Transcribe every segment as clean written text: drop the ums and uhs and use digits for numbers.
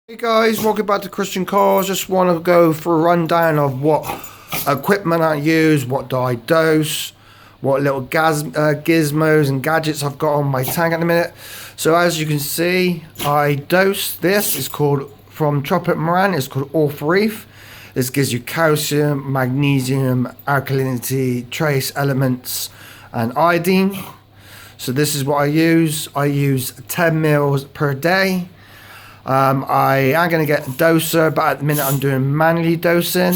Hey guys, welcome back to Christian Cars. Just want to go for a rundown of what equipment I use, what do I dose, what little gizmos and gadgets I've got on my tank at the minute. So as you can see, I dose this. It's called, from Tropic Moran, it's called Orthoref. This gives you calcium, magnesium, alkalinity, trace elements and iodine. So this is what I use. I use 10 mils per day. I am going to get a doser, but at the minute I'm doing manually dosing.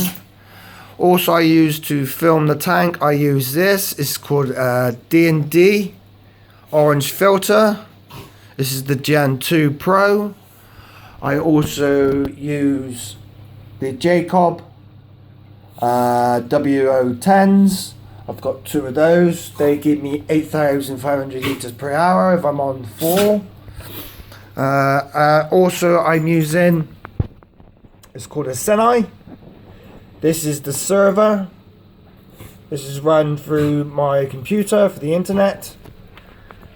Also, I use to film the tank, I use this. It's called D&D orange filter. This is the Gen 2 Pro. I also use the Jacob WO10s. I've got two of those. They give me 8,500 litres per hour if I'm on 4. Also I'm using, it's called a Senai. This is the server. This is run through my computer for the internet.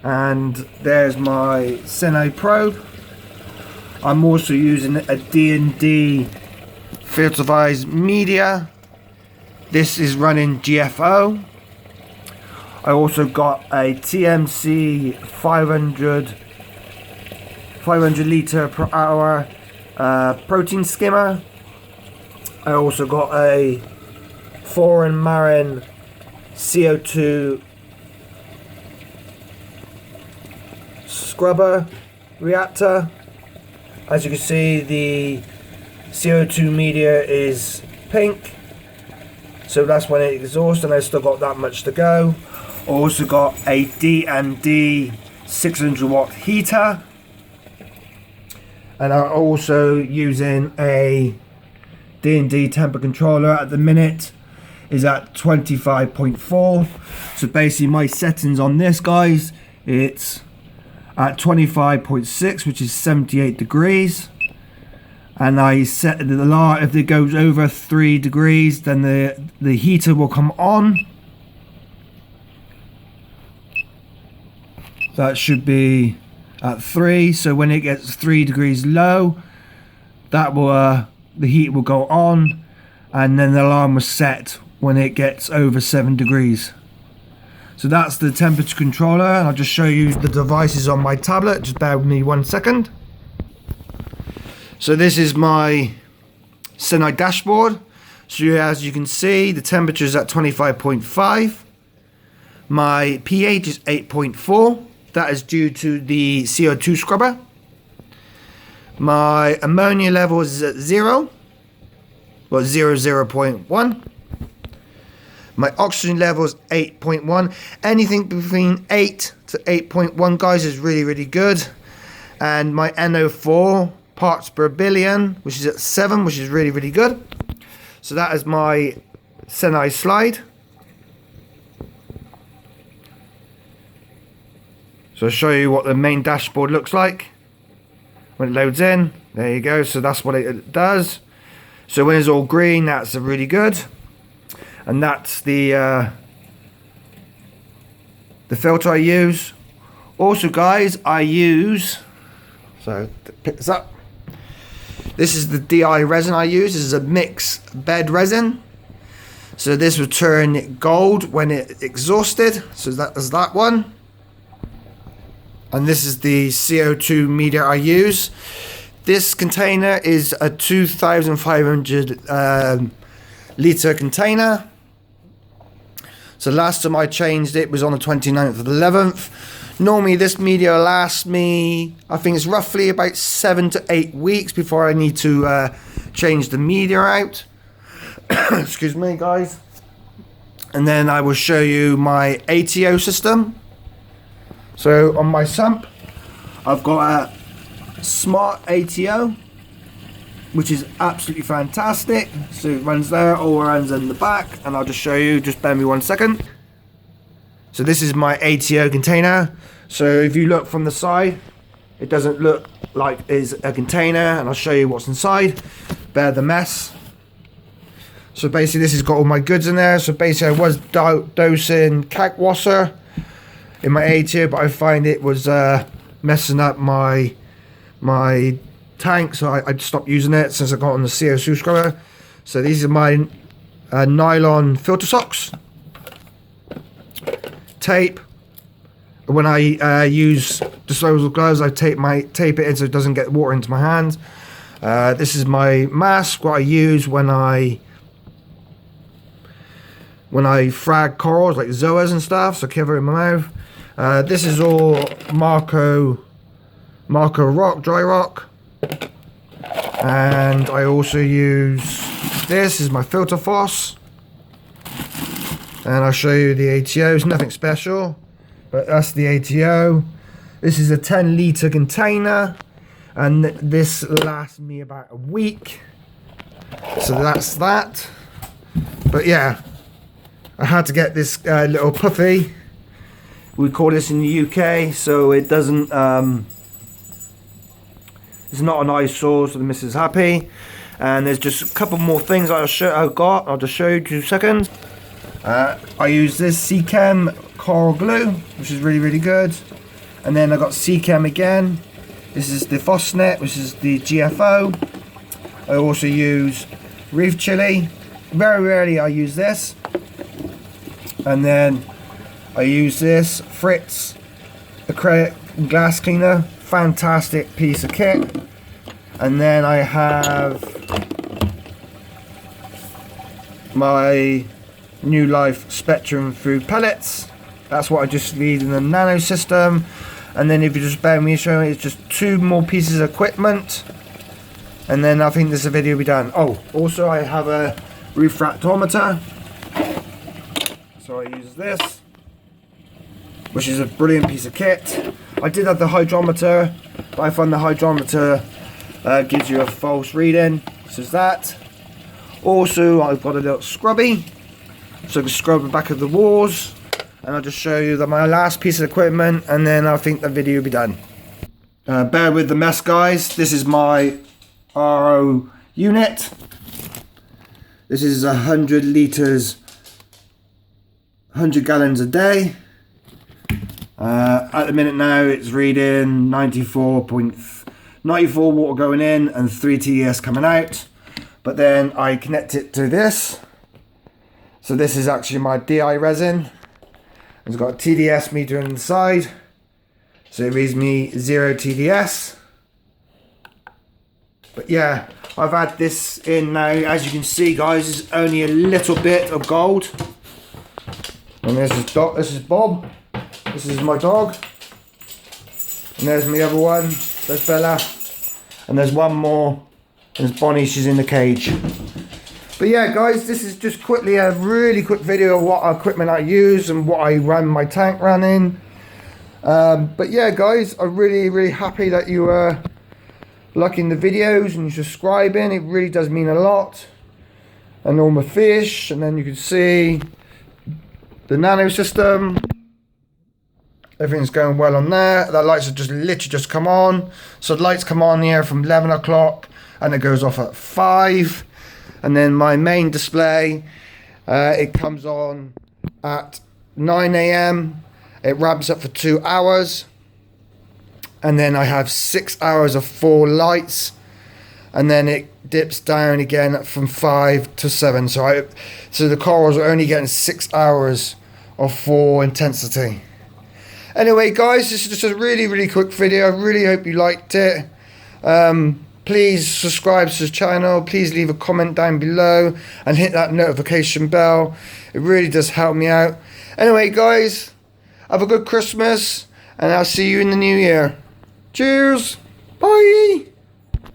And there's my Senai probe. I'm also using a D&D filterized media. This is running GFO. I also got a TMC 500 litre per hour protein skimmer. I also got a Foreign Marin CO2 scrubber reactor. As you can see, the CO2 media is pink, so that's when it exhausts, and I still got that much to go. Also got a D&D 600 watt heater. And I'm also using a D&D temper controller. At the minute is at 25.4. So basically my settings on this, guys, it's at 25.6, which is 78 degrees. And I set the alarm, if it goes over 3 degrees, then the heater will come on. That should be at 3, so when it gets 3 degrees low, that will the heat will go on, and then the alarm will set when it gets over 7 degrees. So that's the temperature controller, and I'll just show you the devices on my tablet. Just bear with me 1 second. So this is my Senai dashboard. So as you can see, the temperature is at 25.5. My pH is 8.4. That is due to the CO2 scrubber. My ammonia level is at 0. Well, 0.1. My oxygen level is 8.1. Anything between 8 to 8.1, guys, is really, really good. And my NO4 parts per billion, which is at 7, which is really, really good. So that is my Senai slide. So I'll show you what the main dashboard looks like when it loads in. There you go. So that's what it does. So when it's all green, that's really good. And that's the filter I use. Also, guys, I use, so pick this up. This is the DI resin I use. This is a mixed bed resin. So this will turn gold when it exhausted. So that is that one. And this is the CO2 media I use. This container is a 2,500 litre container. So last time I changed it was on the 29th of the 11th. Normally this media lasts me, I think it's roughly about 7 to 8 weeks before I need to change the media out. Excuse me, guys. And then I will show you my ATO system. So on my sump, I've got a Smart ATO, which is absolutely fantastic. So it runs there, all runs in the back, and I'll just show you, just bear me 1 second. So this is my ATO container. So if you look from the side, it doesn't look like it's a container, and I'll show you what's inside. Bear the mess. So basically this has got all my goods in there. So basically I was dosing Kalkwasser in my ATO, but I find it was messing up my tank, so I stopped using it since I got on the CO2 scrubber. So these are my nylon filter socks. Tape. When I use disposable gloves, I tape it in so it doesn't get water into my hands. This is my mask, what I use when I frag corals like zoas and stuff, so cover it in my mouth. This is all Marco rock, dry rock. And I also use this is my filter floss. And I'll show you the ATO. It's nothing special, but that's the ATO. This is a 10-litre container, and this lasts me about a week. So that's that. But yeah, I had to get this little puffy. We call this in the UK, so it doesn't. It's not an eyesore, so the missus is happy. And there's just a couple more things I've got. I'll just show you in 2 seconds. I use this Seachem coral glue, which is really, really good. And then I got Seachem again. This is the Fosnet, which is the GFO. I also use Reef Chili. Very rarely I use this. And then I use this Fritz acrylic glass cleaner. Fantastic piece of kit. And then I have my New Life Spectrum food pellets. That's what I just need in the nano system. And then if you just bear with me showing, it's just 2 more pieces of equipment, and then I think this video will be done. Oh, also I have a refractometer, so I use this, which is a brilliant piece of kit. I did have the hydrometer, but I found the hydrometer gives you a false reading, so it's that. Also I've got a little scrubby, so I can scrub the back of the walls. And I'll just show you my last piece of equipment, and then I think the video will be done. Bear with the mess, guys. This is my RO unit. This is 100 litres, 100 gallons a day. At the minute now, it's reading 94 water going in and 3 TDS coming out. But then I connect it to this. So this is actually my DI resin. It's got a TDS meter inside, so it reads me 0 TDS. But yeah, I've had this in now. As you can see, guys, it's only a little bit of gold. And this is Bob. This is my dog. And there's my other one. There's Bella. And there's one more. And there's Bonnie. She's in the cage. But yeah, guys, this is just quickly a really quick video of what equipment I use and what I run my tank running. But yeah, guys, I'm really, really happy that you are liking the videos and subscribing. It really does mean a lot. And all my fish, and then you can see the nano system. Everything's going well on there. That lights have just literally just come on. So the lights come on here from 11 o'clock and it goes off at 5. And then my main display, it comes on at 9 AM. It ramps up for 2 hours. And then I have 6 hours of 4 lights. And then it dips down again from 5 to 7. So the corals are only getting 6 hours of 4 intensity. Anyway, guys, this is just a really, really quick video. I really hope you liked it. Please subscribe to the channel. Please leave a comment down below and hit that notification bell. It really does help me out. Anyway, guys, have a good Christmas and I'll see you in the new year. Cheers. Bye.